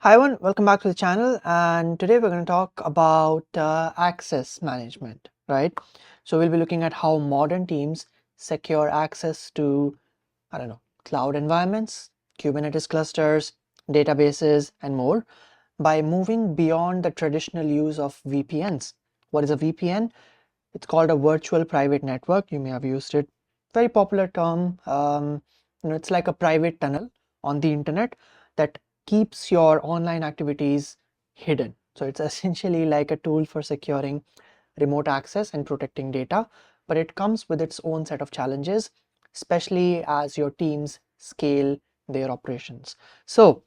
Hi everyone, welcome back to the channel, and today we're going to talk about access management, right? So we'll be looking at how modern teams secure access to, cloud environments, Kubernetes clusters, databases, and more by moving beyond the traditional use of VPNs. What is a VPN? It's called a virtual private network. You may have used it. Very popular term. It's like a private tunnel on the internet that keeps your online activities hidden. So it's essentially like a tool for securing remote access and protecting data, but it comes with its own set of challenges, especially as your teams scale their operations. So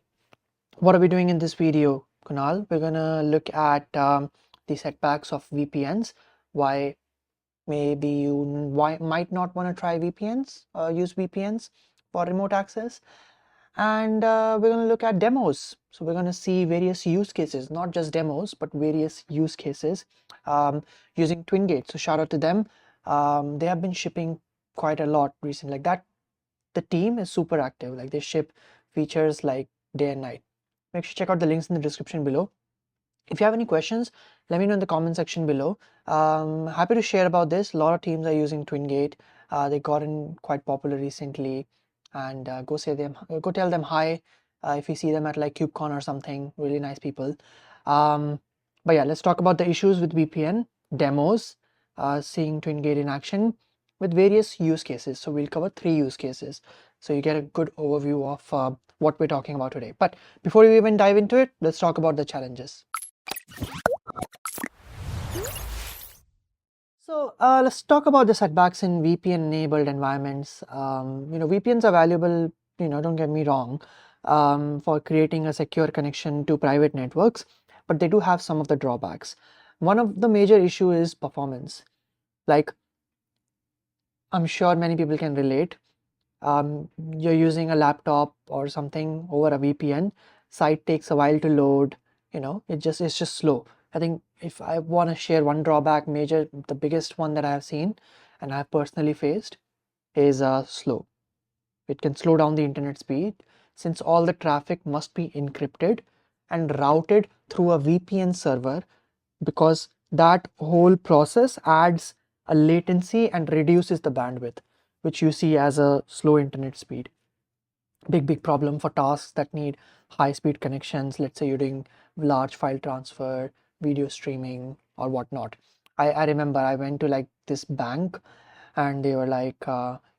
what are we doing in this video, Kunal? We're gonna look at the setbacks of VPNs, why maybe you might not want to try VPNs, use VPNs for remote access. And we're going to look at demos. So we're going to see various use cases, not just demos, but various use cases using Twingate. So shout out to them. They have been shipping quite a lot recently. Like that, the team is super active. Like they ship features like day and night. Make sure to check out the links in the description below. If you have any questions, let me know in the comment section below. Happy to share about this. A lot of teams are using Twingate. They gotten quite popular recently, and go tell them hi if you see them at like KubeCon or something. Really nice people. But yeah, let's talk about the issues with VPN demos, seeing Twingate in action with various use cases. So we'll cover 3 use cases, so you get a good overview of what we're talking about today. But before we even dive into it, let's talk about the challenges. So let's talk about the setbacks in VPN-enabled environments. VPNs are valuable, don't get me wrong, for creating a secure connection to private networks, but they do have some of the drawbacks. One of the major issue is performance. Like, I'm sure many people can relate. You're using a laptop or something over a VPN, site takes a while to load, it's just slow. I think if I want to share one drawback, the biggest one that I have seen and I have personally faced is slow. It can slow down the internet speed since all the traffic must be encrypted and routed through a VPN server, because that whole process adds a latency and reduces the bandwidth, which you see as a slow internet speed. Big problem for tasks that need high speed connections. Let's say you're doing large file transfer, video streaming, or whatnot. I remember I went to like this bank and they were like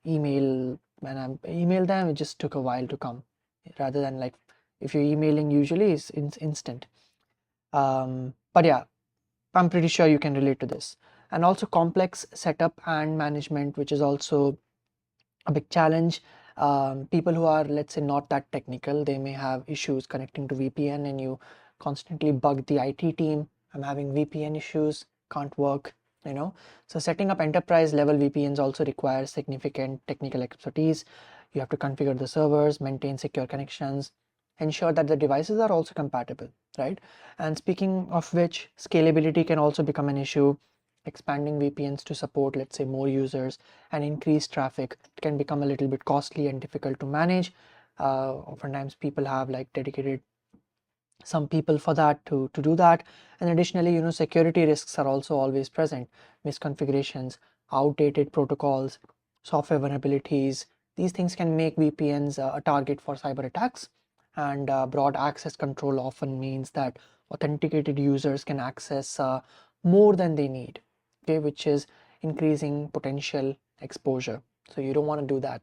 email, and I emailed them. It just took a while to come, rather than like if you're emailing usually it's instant. But yeah, I'm pretty sure you can relate to this. And also complex setup and management, which is also a big challenge. People who are, let's say, not that technical, they may have issues connecting to VPN and you constantly bug the IT team. I'm having VPN issues, can't work, So setting up enterprise level VPNs also requires significant technical expertise. You have to configure the servers, maintain secure connections, ensure that the devices are also compatible, right? And speaking of which, scalability can also become an issue. Expanding VPNs to support, let's say, more users and increase traffic can become a little bit costly and difficult to manage. Oftentimes people have like dedicated some people for that to do that. And additionally, security risks are also always present. Misconfigurations, outdated protocols, software vulnerabilities, these things can make VPNs a target for cyber attacks. And broad access control often means that authenticated users can access more than they need, okay, which is increasing potential exposure. So you don't want to do that.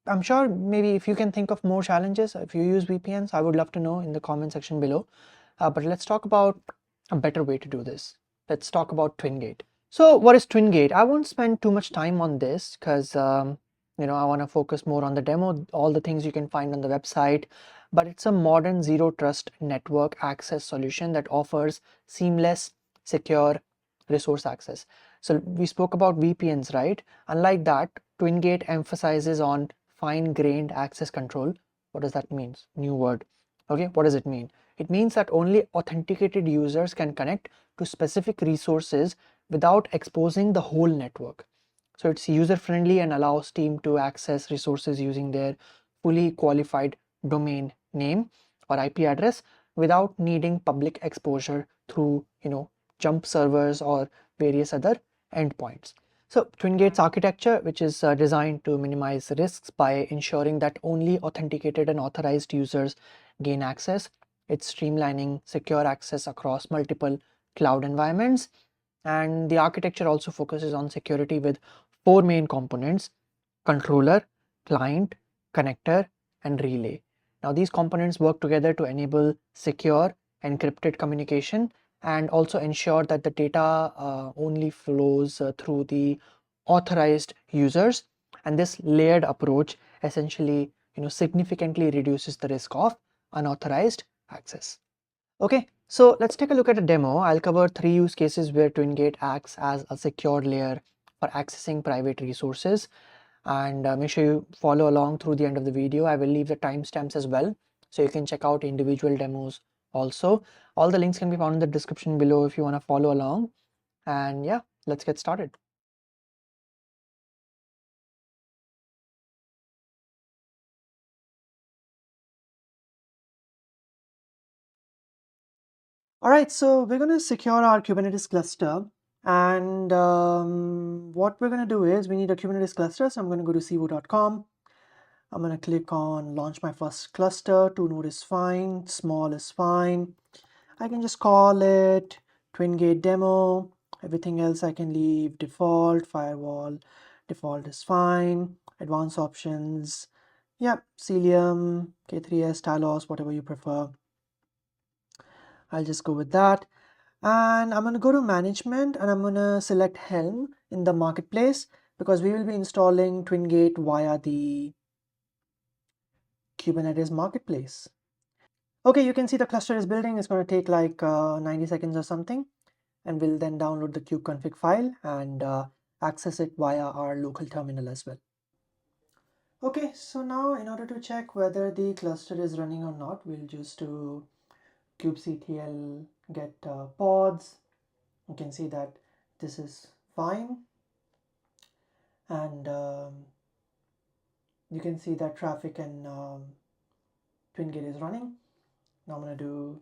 I'm sure maybe if you can think of more challenges if you use VPNs, I would love to know in the comment section below. But let's talk about a better way to do this. Let's talk about Twingate. So what is Twingate? I won't spend too much time on this because I want to focus more on the demo, all the things you can find on the website. But it's a modern zero trust network access solution that offers seamless, secure resource access. So we spoke about VPNs, right? Unlike that, Twingate emphasizes on fine-grained access control. What does that mean? New word. Okay, what does it mean? It means that only authenticated users can connect to specific resources without exposing the whole network. So it's user-friendly and allows team to access resources using their fully qualified domain name. or IP address without needing public exposure through, jump servers or various other endpoints. So Twingate's architecture, which is designed to minimize risks by ensuring that only authenticated and authorized users gain access. It's streamlining secure access across multiple cloud environments. And the architecture also focuses on security with 4 main components: controller, client, connector, and relay. Now these components work together to enable secure encrypted communication and also ensure that the data only flows through the authorized users. And this layered approach essentially significantly reduces the risk of unauthorized access. Okay, so let's take a look at a demo. I'll cover 3 use cases where Twingate acts as a secure layer for accessing private resources, and make sure you follow along through the end of the video. I will leave the timestamps as well, so you can check out individual demos also. All the links can be found in the description below if you want to follow along. And yeah, let's get started. All right, so we're going to secure our Kubernetes cluster. And what we're going to do is we need a Kubernetes cluster. So I'm going to go to sivo.com. I'm going to click on launch my first cluster. 2 node is fine, small is fine. I can just call it Twingate demo. Everything else I can leave default. Firewall default is fine. Advanced options, yeah, Cilium, K3s, Talos, whatever you prefer. I'll just go with that. And I'm going to go to management and I'm going to select Helm in the marketplace because we will be installing Twingate via the Kubernetes marketplace. Okay, you can see the cluster is building. It's going to take like 90 seconds or something, and we'll then download the kubeconfig file and access it via our local terminal as well. Okay, so now in order to check whether the cluster is running or not, we'll just do kubectl get pods. You can see that this is fine, and you can see that traffic and Twingate is running. Now I'm going to do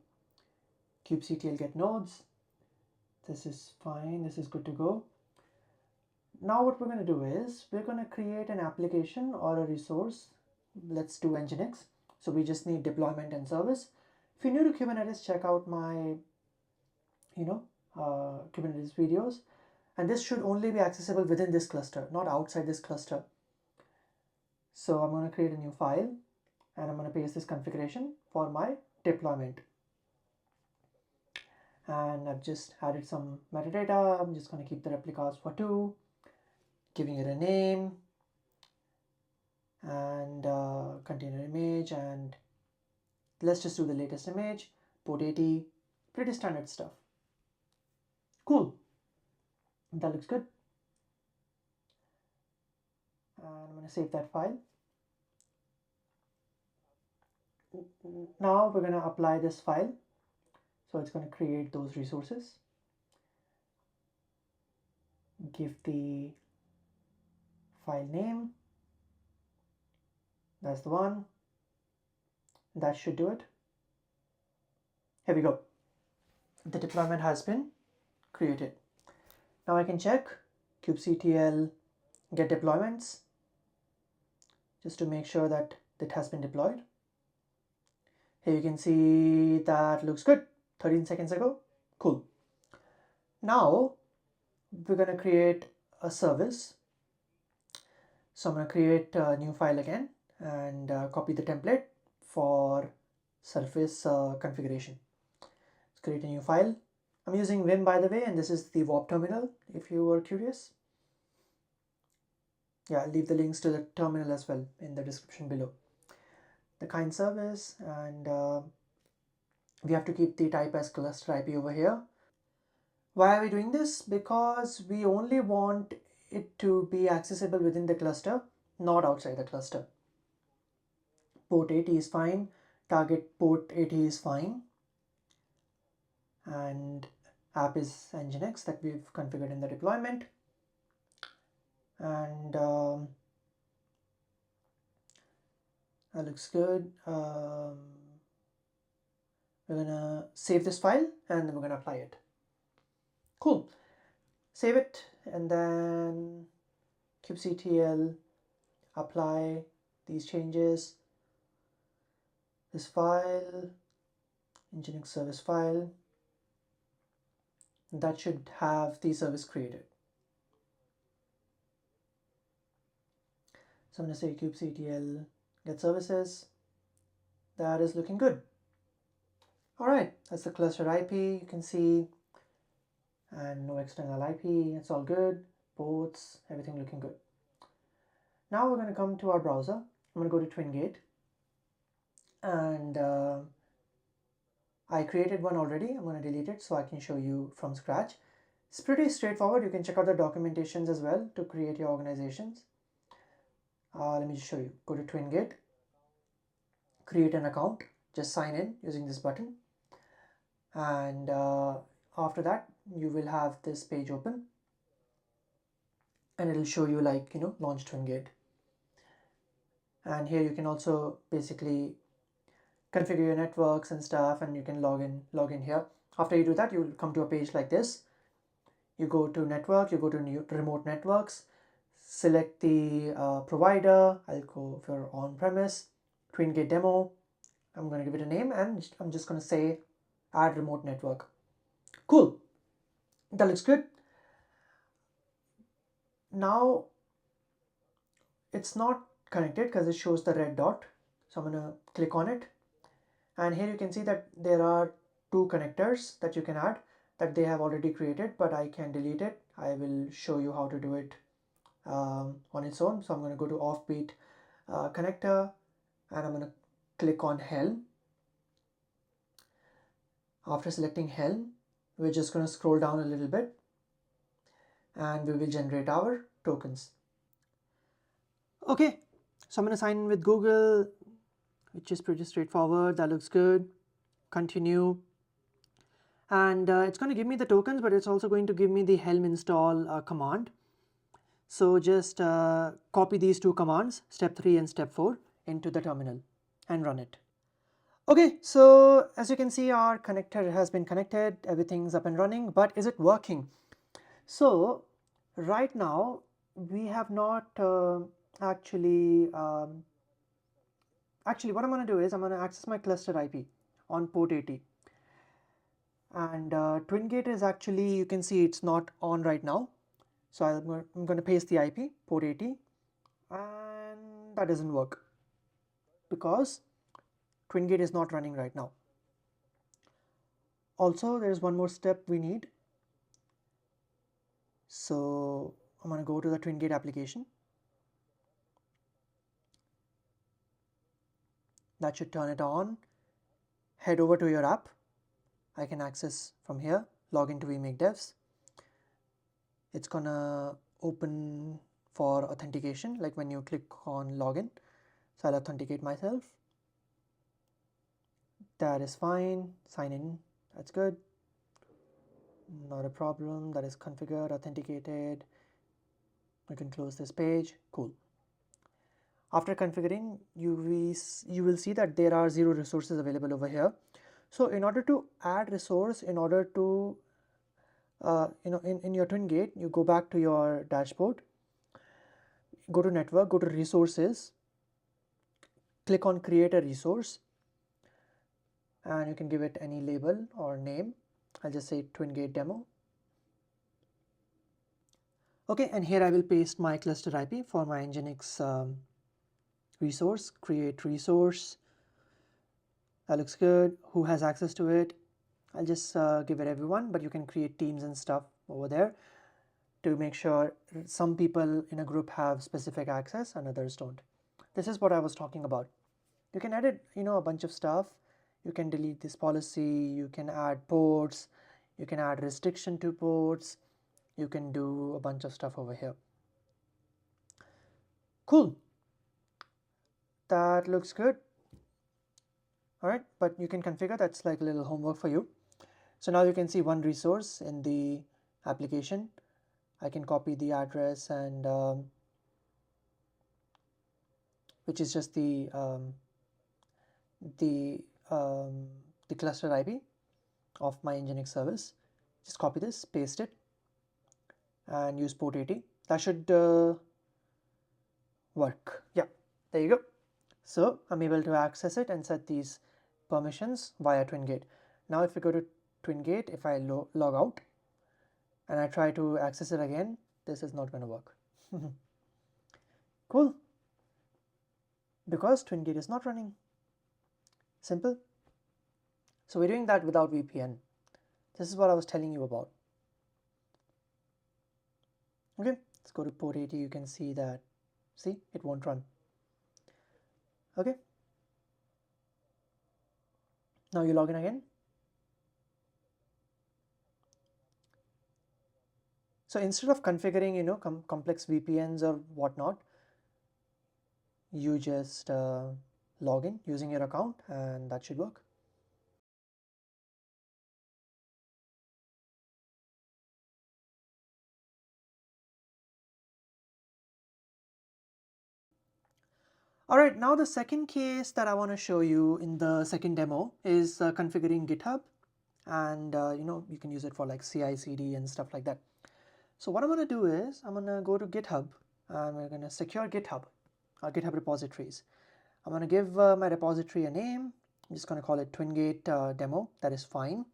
kubectl get nodes. This is fine, this is good to go. Now what we're going to do is we're going to create an application or a resource. Let's do Nginx. So we just need deployment and service. If you're new to Kubernetes, check out my Kubernetes videos, and this should only be accessible within this cluster, not outside this cluster. So I'm going to create a new file and I'm going to paste this configuration for my deployment. And I've just added some metadata. I'm just going to keep the replicas for 2, giving it a name and container image, and let's just do the latest image, port 80, pretty standard stuff. Cool, that looks good. And I'm going to save that file. Now we're going to apply this file. So it's going to create those resources, give the file name, that's the one, that should do it. Here we go. The deployment has been created. Now I can check kubectl get deployments just to make sure that it has been deployed. Here you can see that looks good, 13 seconds ago. Cool. Now we're going to create a service. So I'm going to create a new file again and copy the template for surface configuration. Let's create a new file. I'm using Vim, by the way, and this is the warp terminal if you were curious. Yeah, I'll leave the links to the terminal as well in the description below. The kind service, and we have to keep the type as cluster IP over here. Why are we doing this? Because we only want it to be accessible within the cluster, not outside the cluster. Port 80 is fine, target port 80 is fine, and app is Nginx that we've configured in the deployment. And that looks good. We're gonna save this file and then we're gonna apply it. Cool. Save it and then kubectl, apply these changes. This file, Nginx service file, that should have the service created. So I'm going to say kubectl get services. That is looking good. All right, that's the cluster IP. You can see, and no external IP. It's all good. Ports, everything looking good. Now we're going to come to our browser. I'm going to go to Twingate, and I created one already. I'm going to delete it so I can show you from scratch. It's pretty straightforward. You can check out the documentations as well to create your organizations. Let me just show you. Go to Twingate, create an account, just sign in using this button, and after that you will have this page open and it'll show you like, launch Twingate. And here you can also basically configure your networks and stuff, and you can log in here. After you do that, you will come to a page like this. You go to network, you go to new remote networks, select the provider. I'll go for on-premise, Twingate demo. I'm going to give it a name and I'm just going to say add remote network. Cool. That looks good. Now it's not connected because it shows the red dot. So I'm going to click on it. And here you can see that there are two connectors that you can add that they have already created, but I can delete it. I will show you how to do it on its own. So I'm going to go to offbeat connector and I'm going to click on Helm. After selecting Helm, we're just going to scroll down a little bit and we will generate our tokens. Okay, so I'm going to sign in with Google, which is pretty straightforward. That looks good. Continue. And it's going to give me the tokens, but it's also going to give me the Helm install command. So just copy these two commands, step 3 and step 4, into the terminal and run it. Okay, so as you can see, our connector has been connected, everything's up and running, but is it working? So right now we have not actually what I'm going to do is I'm going to access my cluster IP on port 80. And Twingate is actually, you can see it's not on right now. So I'm going to paste the IP, port 80, and that doesn't work because Twingate is not running right now. Also, there's one more step we need. So I'm going to go to the Twingate application. That should turn it on. Head over to your app. I can access from here, log into vMakeDevs. It's gonna open for authentication, like when you click on login. So I'll authenticate myself. That is fine. Sign in. That's good. Not a problem. That is configured, authenticated. I can close this page. Cool. After configuring, you will see that there are 0 resources available over here. So in order to add resource, in order to in your Twingate, you go back to your dashboard, go to network, go to resources, click on create a resource, and you can give it any label or name. I'll just say Twingate demo. Okay, and here I will paste my cluster IP for my Nginx resource, create resource. That looks good. Who has access to it? I'll just give it everyone, but you can create teams and stuff over there to make sure some people in a group have specific access and others don't. This is what I was talking about. You can edit, a bunch of stuff. You can delete this policy, you can add ports, you can add restriction to ports, you can do a bunch of stuff over here. Cool. That looks good. All right, but you can configure, that's like a little homework for you. So now you can see one resource in the application. I can copy the address and which is just the the cluster IP of my Nginx service. Just copy this, paste it, and use port 80. That should work. Yeah, there you go. So I'm able to access it and set these permissions via Twingate. Now if we go to Twingate, if I log out and I try to access it again, this is not going to work. Cool. Because Twingate is not running. Simple. So we're doing that without VPN. This is what I was telling you about. Okay, let's go to port 80. You can see that, see, it won't run. Okay. Now you log in again. So instead of configuring, you know, complex VPNs or whatnot, you just log in using your account and that should work. All right, now the second case that I want to show you in the second demo is configuring GitHub, and you know, you can use it for like CI/CD and stuff like that. So what I'm going to do is I'm going to go to GitHub and we're going to secure GitHub, GitHub repositories. I'm going to give my repository a name. I'm just going to call it Twingate demo. That is fine.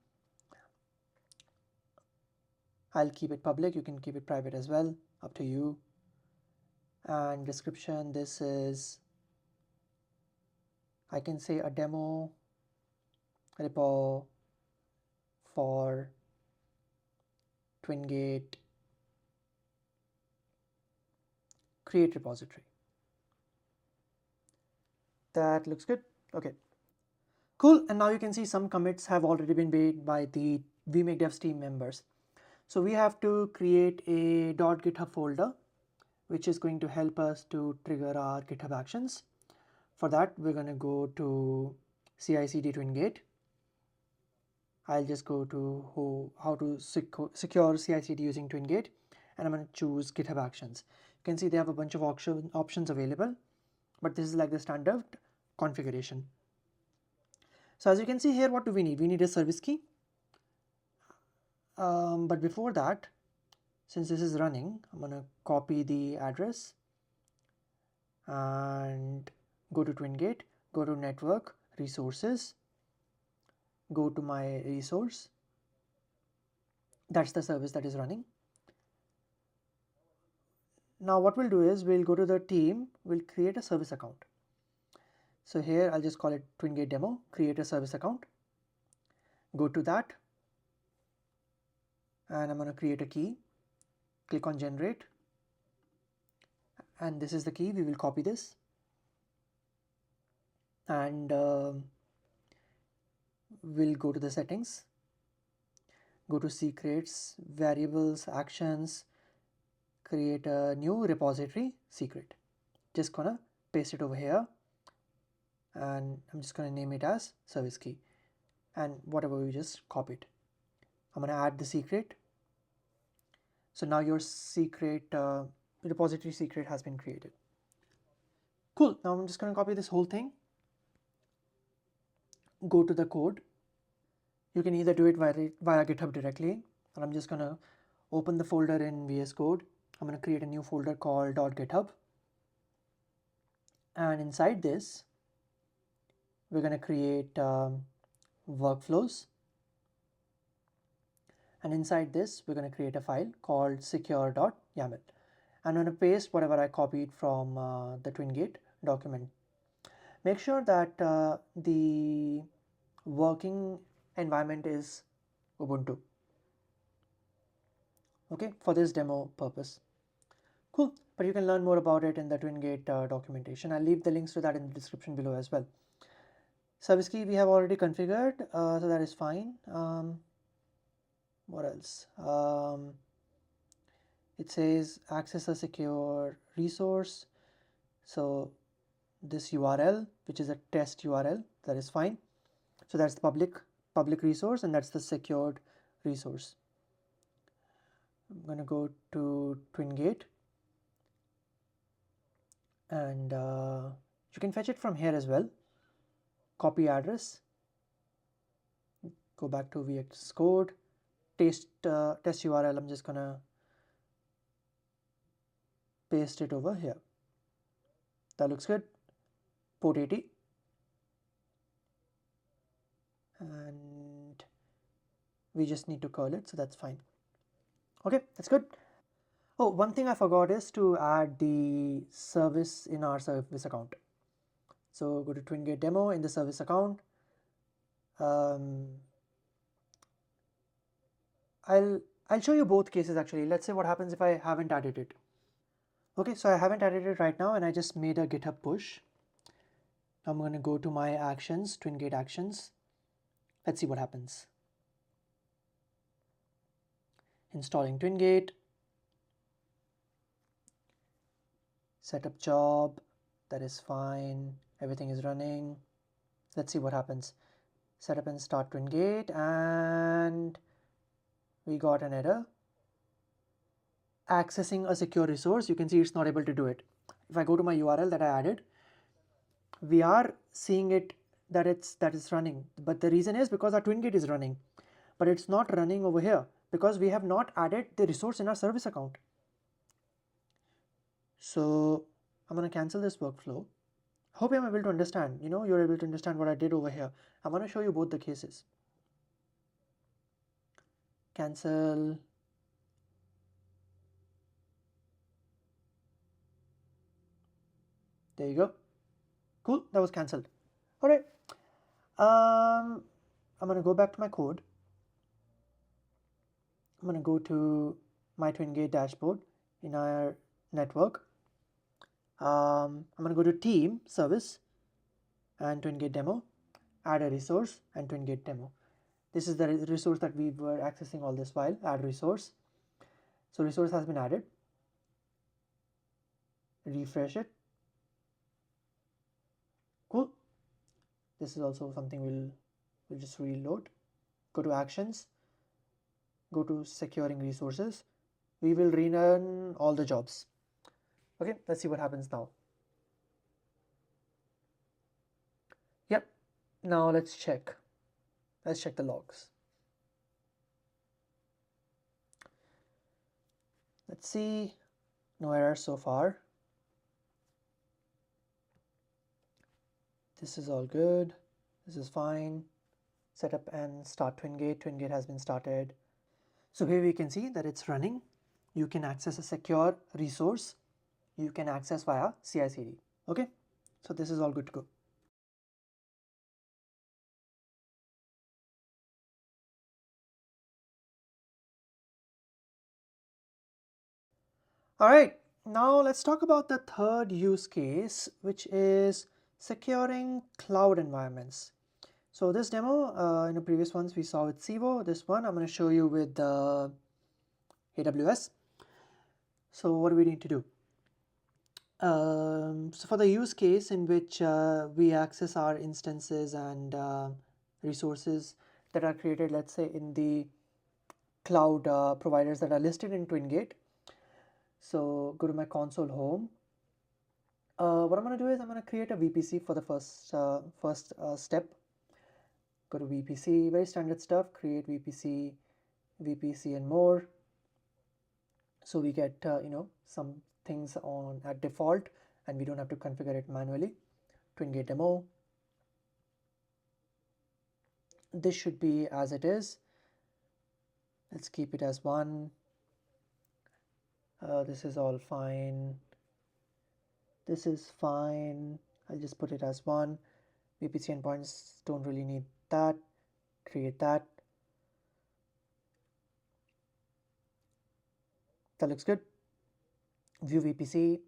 I'll keep it public. You can keep it private as well. Up to you. And description, this is, I can say a demo repo for Twingate create repository. That looks good. Okay. Cool. And now you can see some commits have already been made by the vMakeDevs team members. So we have to create a .github folder, which is going to help us to trigger our GitHub actions. For that, we're going to go to CI/CD Twingate. I'll just go to how to secure CI/CD using Twingate, and I'm going to choose GitHub Actions. You can see they have a bunch of options available, but this is like the standard configuration. So as you can see here, what do we need? We need a service key. But before that, since this is running, I'm going to copy the address and go to Twingate, go to network, resources, go to my resource. That's the service that is running. Now what we'll do is we'll go to the team, we'll create a service account. So here I'll just call it Twingate demo, create a service account. Go to that and I'm going to create a key. Click on generate. And this is the key. We will copy this. And we'll go to the settings. Go to secrets, variables, actions, create a new repository, secret. Just gonna paste it over here. And I'm just gonna name it as service key. And whatever we just copied. I'm gonna add the secret. So now your secret, repository secret has been created. Cool, now I'm just gonna copy this whole thing. Go to the code. You can either do it via GitHub directly, and I'm just gonna open the folder in VS Code. I'm gonna create a new folder called .github. And inside this, we're gonna create workflows. And inside this, we're going to create a file called secure.yaml. I'm going to paste whatever I copied from the Twingate document. Make sure that the working environment is Ubuntu. Okay, for this demo purpose. Cool, but you can learn more about it in the Twingate documentation. I'll leave the links to that in the description below as well. Service key we have already configured, so that is fine. What else? It says access a secure resource. So this URL, which is a test URL, that is fine. So that's the public resource, and that's the secured resource. I'm going to go to Twingate, and you can fetch it from here as well. Copy address, Go back to VX Code, test URL. I'm just gonna paste it over here. That looks good. Port 80. And we just need to curl it, so that's fine. Okay, that's good. Oh, one thing I forgot is to add the service in our service account. So go to Twingate demo in the service account. I'll show you both cases actually. Let's say what happens if I haven't added it. Okay, so I haven't added it right now and I just made a GitHub push. I'm going to go to my actions, Twingate actions. Let's see what happens. Installing Twingate. Setup job. That is fine. Everything is running. Let's see what happens. Setup and start Twingate, and we got an error. Accessing a secure resource, you can see it's not able to do it. If I go to my URL that I added, we are seeing it that it's running, but the reason is because our Twingate is running, but it's not running over here because we have not added the resource in our service account. So I'm going to cancel this workflow. Hope I'm able to understand, you're able to understand what I did over here. I'm going to show you both the cases. Cancel. There you go. Cool, that was cancelled. All right. I'm going to go back to my code. I'm going to go to my Twingate dashboard in our network. I'm going to go to team service and Twingate demo, add a resource and Twingate demo. This is the resource that we were accessing all this while. Add resource. So resource has been added. Refresh it. Cool. This is also something we'll just reload. Go to actions. Go to securing resources. We will rerun all the jobs. Okay, let's see what happens now. Yep. Now let's check. Let's check the logs. Let's see. No errors so far. This is all good. This is fine. Setup and start Twingate. Twingate has been started. So here we can see that it's running. You can access a secure resource. You can access via CI/CD. Okay, so this is all good to go. All right, now let's talk about the third use case, which is securing cloud environments. So this demo, in the previous ones we saw with Civo. This one I'm going to show you with AWS. So what do we need to do? So for the use case in which we access our instances and resources that are created, let's say in the cloud providers that are listed in Twingate. So go to my console home. What I'm going to do is I'm going to create a VPC for the first step. Go to VPC, very standard stuff, create VPC, VPC and more. So we get, some things on at default and we don't have to configure it manually. Twingate demo. This should be as it is. Let's keep it as 1. This is all fine. This is fine. I'll just put it as 1. VPC endpoints don't really need that. Create that. That looks good. View VPC.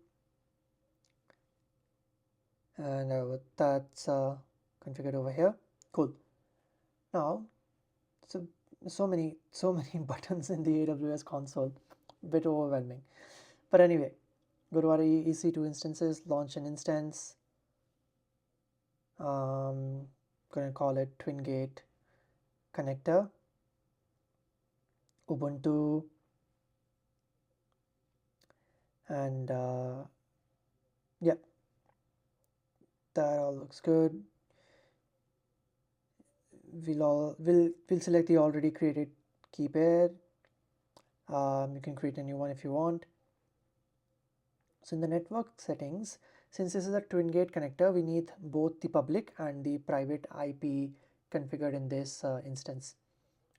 And that's configured over here. Cool. Now, so many buttons in the AWS console. A bit overwhelming. But anyway, go to our EC2 instances, launch an instance. Gonna call it Twingate connector, Ubuntu, and yeah, that all looks good. we'll select the already created key pair. You can create a new one if you want. So in the network settings, since this is a Twingate connector, we need both the public and the private IP configured in this instance.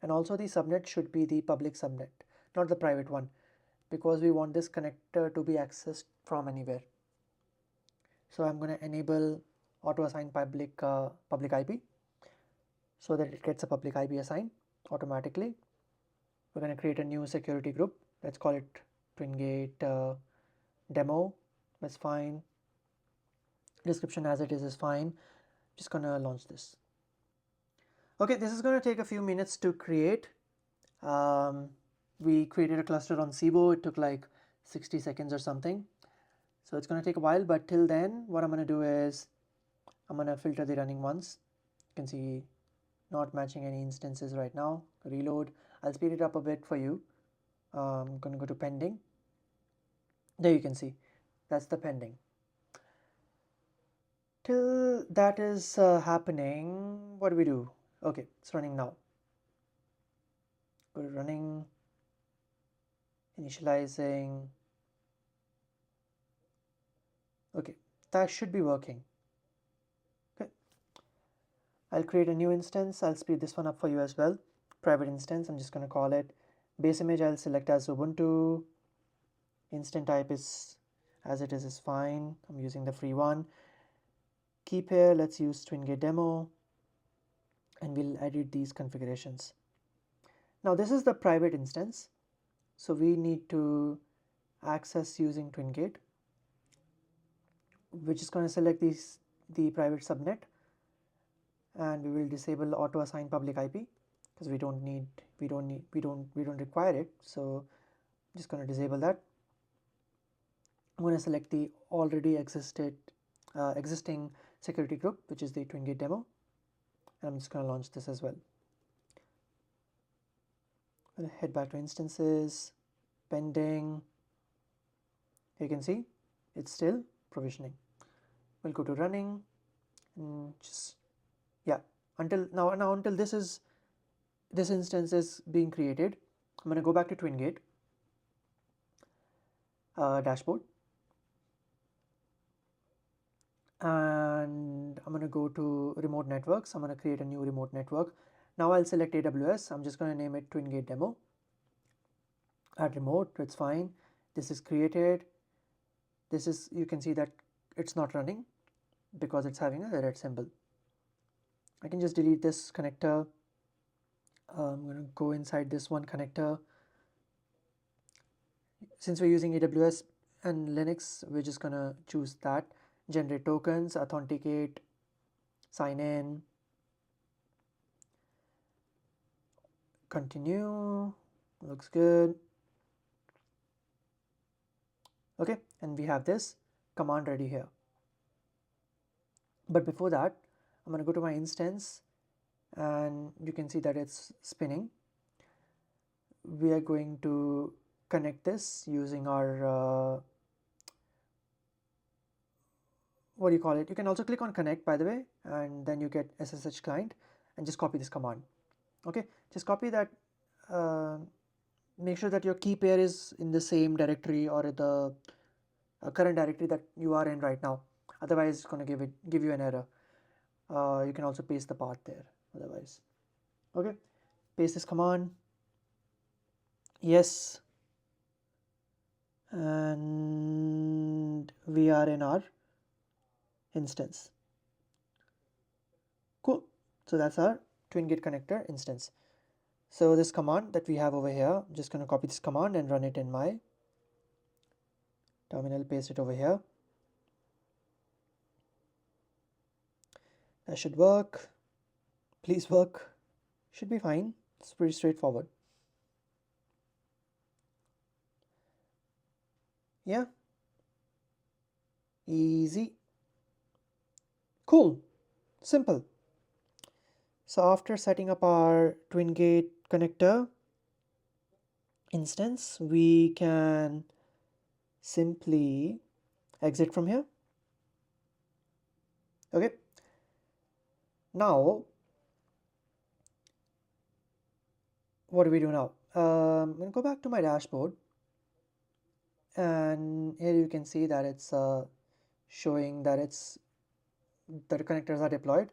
And also the subnet should be the public subnet, not the private one, because we want this connector to be accessed from anywhere. So I'm going to enable auto assign public IP so that it gets a public IP assigned automatically. We're going to create a new security group. Let's call it Twingate demo. That's fine. Description as it is fine. Just going to launch this. Okay, this is going to take a few minutes to create. We created a cluster on Cibo. It took like 60 seconds or something. So it's going to take a while, but till then, what I'm going to do is I'm going to filter the running ones. You can see not matching any instances right now. Reload. I'll speed it up a bit for you. I'm going to go to pending. There you can see that's the pending. Till that is happening, what do we do? Okay, it's running now. Go to running, initializing. Okay, that should be working. Okay, I'll create a new instance. I'll speed this one up for you as well. Private instance, I'm just going to call it base image. I'll select as Ubuntu. Instant type is as it is fine. I'm using the free one. Key pair, let's use Twingate demo, and we'll edit these configurations. Now this is the private instance, so we need to access using Twingate. We're just going to select the private subnet, and we will disable auto assign public IP because we don't require it. So I'm just going to disable that. I'm going to select the already existing security group, which is the Twingate demo, and I'm just going to launch this as well. I'm going to head back to instances, pending. You can see it's still provisioning. We'll go to running and just until this instance is being created. I'm going to go back to Twingate dashboard, and I'm going to go to remote networks. I'm going to create a new remote network. Now I'll select AWS. I'm just going to name it Twingate demo. Add remote, it's fine. This is created. You can see that it's not running because it's having a red symbol. I can just delete this connector. I'm going to go inside this one connector. Since we're using AWS and Linux, we're just going to choose that. Generate tokens, authenticate, sign in, continue, looks good. Okay, and we have this command ready here. But before that, I'm going to go to my instance, and you can see that it's spinning. We are going to connect this using our what do you call it? You can also click on connect, by the way, and then you get SSH client, and just copy this command. Okay, just copy that. Make sure that your key pair is in the same directory or the current directory that you are in right now. Otherwise, it's going to give you an error. You can also paste the path there. Otherwise, okay, paste this command. Yes, and we are in our instance. Cool. So that's our Twingate connector instance. So this command that we have over here, I'm just going to copy this command and run it in my terminal, paste it over here. That should work. Please work. Should be fine. It's pretty straightforward. Yeah. Easy. Cool. Simple. So after setting up our Twingate connector instance, we can simply exit from here. Okay. Now what do we do now? I'm going to go back to my dashboard, and here you can see that it's showing that the connectors are deployed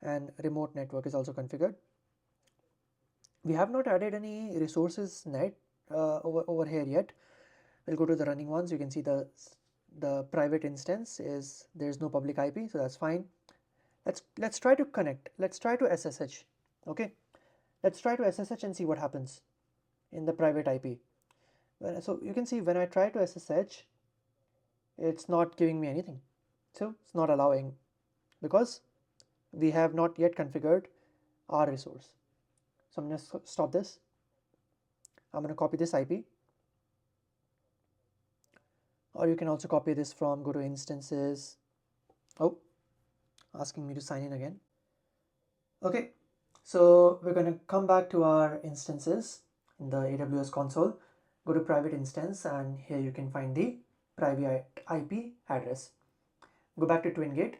and remote network is also configured. We have not added any resources net over here yet. We'll go to the running ones. You can see the private instance is there's no public IP, so that's fine. Let's try to connect. Let's try to SSH. Okay, let's try to SSH and see what happens in the private IP. So you can see when I try to SSH, it's not giving me anything. So it's not allowing because we have not yet configured our resource. So I'm going to stop this. I'm going to copy this IP, or you can also copy this from go to instances. Oh, asking me to sign in again. Okay, so we're going to come back to our instances in the AWS console. Go to private instance, and here you can find the private IP address. Go back to Twingate.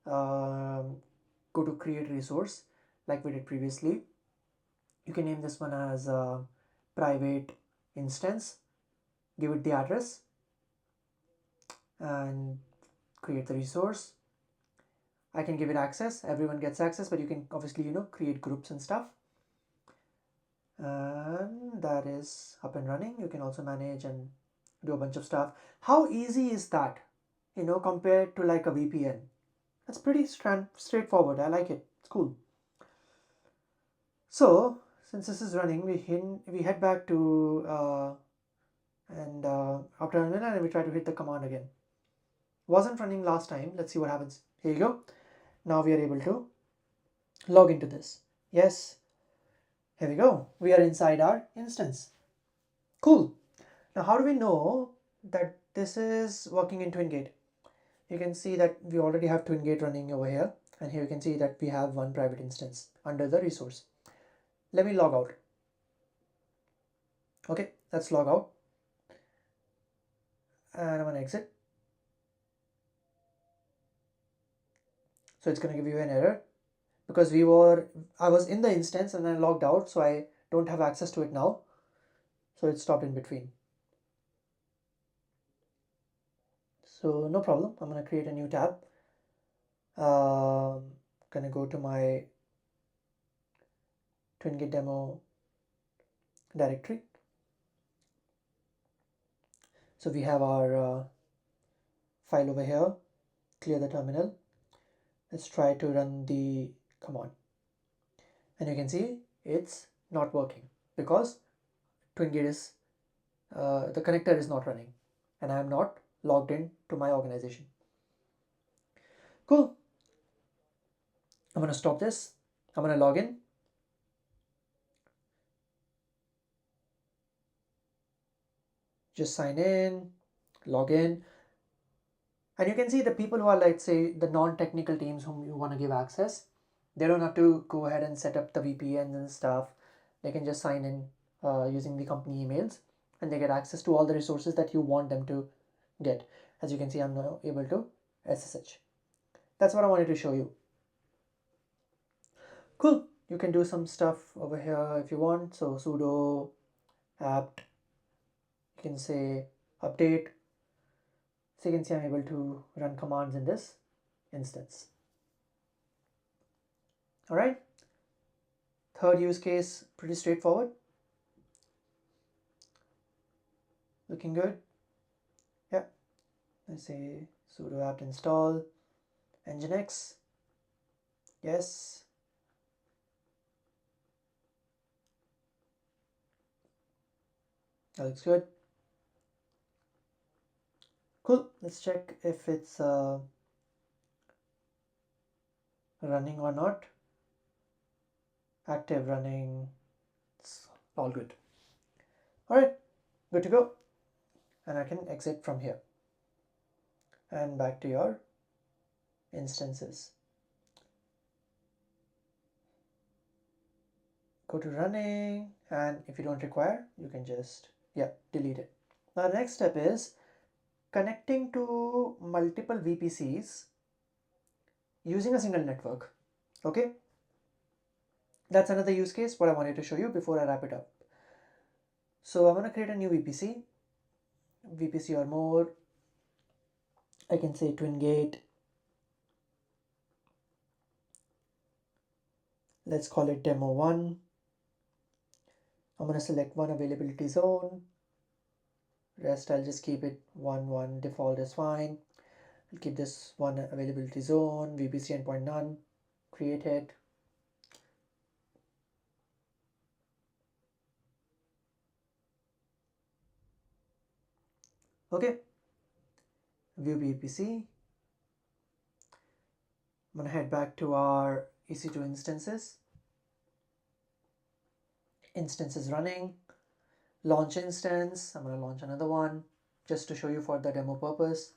Go to create resource like we did previously. You can name this one as private instance. Give it the address and create the resource. I can give it access. Everyone gets access, but you can obviously create groups and stuff. And that is up and running. You can also manage and do a bunch of stuff. How easy is that, compared to like a VPN? That's pretty straightforward. I like it. It's cool. So since this is running, we head back to after a minute, and we try to hit the command again. Wasn't running last time. Let's see what happens. Here you go. Now we are able to log into this. Yes. Here we go. We are inside our instance. Cool. Now, how do we know that this is working in Twingate? You can see that we already have Twingate running over here. And here you can see that we have one private instance under the resource. Let me log out. Okay, let's log out. And I'm going to exit. So it's going to give you an error because I was in the instance and then I logged out, so I don't have access to it now. So it stopped in between. So no problem. I'm going to create a new tab. Going to go to my Twingate demo directory. So we have our file over here. Clear the terminal. Let's try to run the command. And you can see it's not working because Twingate is the connector is not running and I am not logged in to my organization. Cool. I'm going to stop this. I'm going to log in. Just sign in, log in. And you can see the people who are, let's say, the non-technical teams whom you want to give access, they don't have to go ahead and set up the VPNs and stuff. They can just sign in using the company emails and they get access to all the resources that you want them to get. As you can see, I'm now able to SSH. That's what I wanted to show you. Cool. You can do some stuff over here if you want. So sudo apt, you can say update. So you can see I'm able to run commands in this instance. All right. Third use case, pretty straightforward. Looking good. Yeah. Let's say sudo apt install nginx. Yes. That looks good. Cool. Let's check if it's running or not. Active, running. It's all good. All right. Good to go. And I can exit from here. And back to your instances. Go to running, and if you don't require, you can just delete it. Now the next step is connecting to multiple VPCs using a single network. Okay, that's another use case what I wanted to show you before I wrap it up. So I'm going to create a new VPC or more. I can say Twingate. Let's call it demo 1. I'm going to select one availability zone. Rest I'll just keep it 1 default is fine. I'll keep this one availability zone, VPC endpoint none, create it. Okay, view VPC. I'm gonna head back to our EC2 instances. Instance is running. Launch instance. I'm gonna launch another one just to show you for the demo purpose.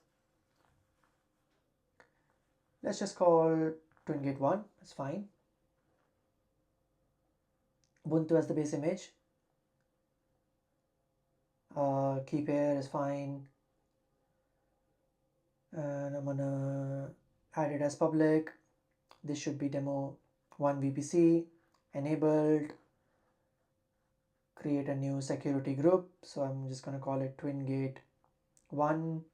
Let's just call Twingate 1. That's fine. Ubuntu as the base image. Keep here is fine. And I'm gonna add it as public. This should be demo 1 VPC enabled. Create a new security group. So I'm just gonna call it Twingate 1.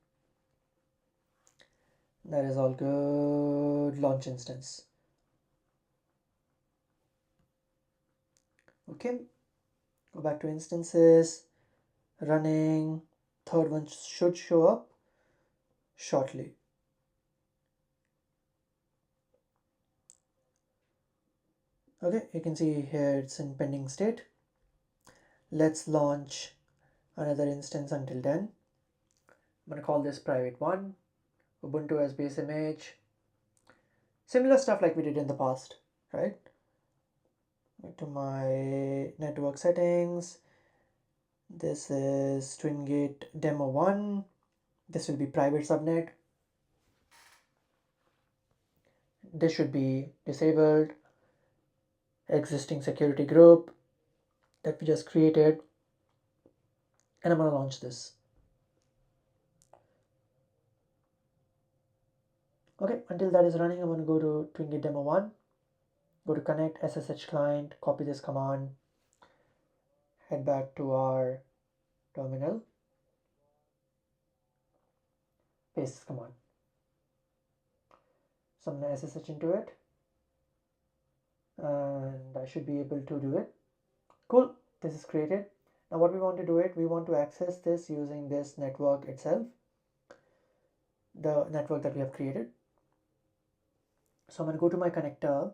That is all good. Launch instance. Okay, go back to instances, running. Third one should show up shortly. Okay, you can see here it's in pending state. Let's launch another instance until then. I'm gonna call this private 1, Ubuntu as base image. Similar stuff like we did in the past, right? To my network settings. This is Twingate demo 1. This will be private subnet. This should be disabled. Existing security group that we just created. And I'm going to launch this. Okay, until that is running, I'm going to go to Twingate demo 1. Go to connect SSH client, copy this command, head back to our terminal, paste this command. So I'm going to SSH into it, and I should be able to do it. Cool, this is created. Now what we want to do it, we want to access this using this network itself, the network that we have created. So I'm going to go to my connector.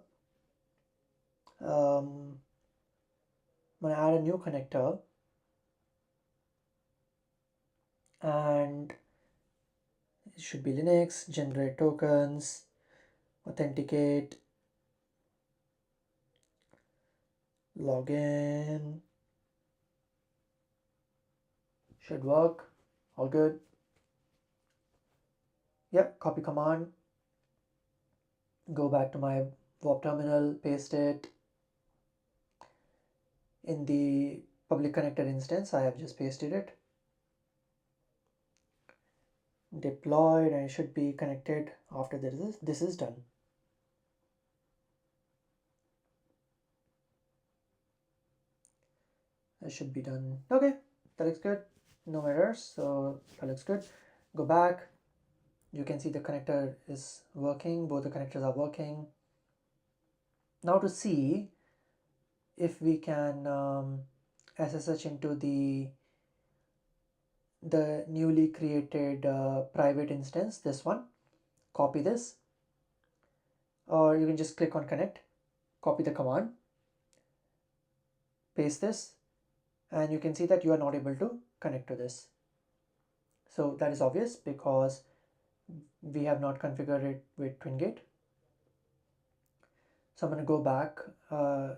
I'm going to add a new connector, and it should be Linux, generate tokens, authenticate, login, should work, all good. Yep, copy command, go back to my VOP terminal, paste it in the public connector instance. I have just pasted it, deployed, and it should be connected after this is done. That should be done. Okay, that looks good, no errors, so that looks good. Go back, you can see the connector is working, both the connectors are working. Now to see if we can SSH into the newly created private instance, this one, copy this, or you can just click on connect, copy the command, paste this, and you can see that you are not able to connect to this. So that is obvious because we have not configured it with Twingate. So I'm going to go back,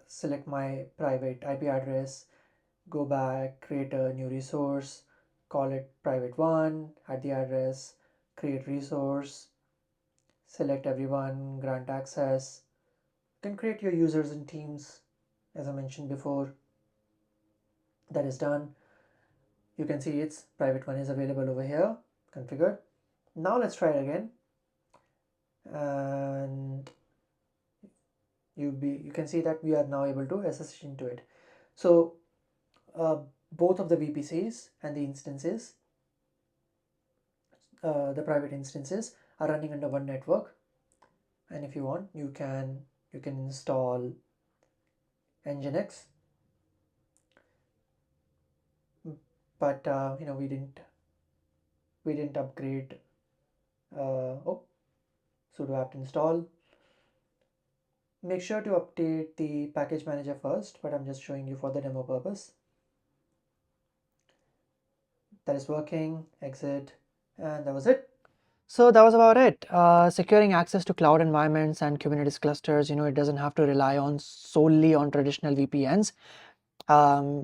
select my private IP address, go back, create a new resource, call it private 1, add the address, create resource, select everyone, grant access. You can create your users and teams as I mentioned before. That is done. You can see its private 1 is available over here, configured. Now let's try it again, and you can see that we are now able to SSH into it. So both of the VPCs and the instances, the private instances, are running under one network. And if you want, you can install Nginx, but we didn't upgrade. Sudo apt install. Make sure to update the package manager first, but I'm just showing you for the demo purpose. That is working. Exit, and that was it. So that was about it. Securing access to cloud environments and Kubernetes clusters, it doesn't have to rely on solely on traditional VPNs.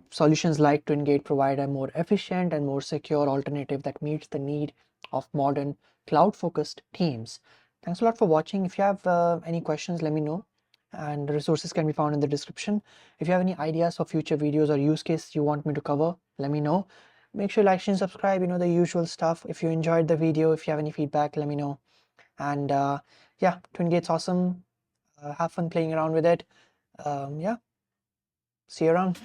Solutions like Twingate provide a more efficient and more secure alternative that meets the need of modern cloud-focused teams. Thanks a lot for watching. If you have any questions, let me know. And the resources can be found in the description. If you have any ideas for future videos or use cases you want me to cover, let me know. Make sure you like and subscribe, the usual stuff. If you enjoyed the video, if you have any feedback, let me know. And yeah, Twingate's awesome. Have fun playing around with it. Yeah, see you around.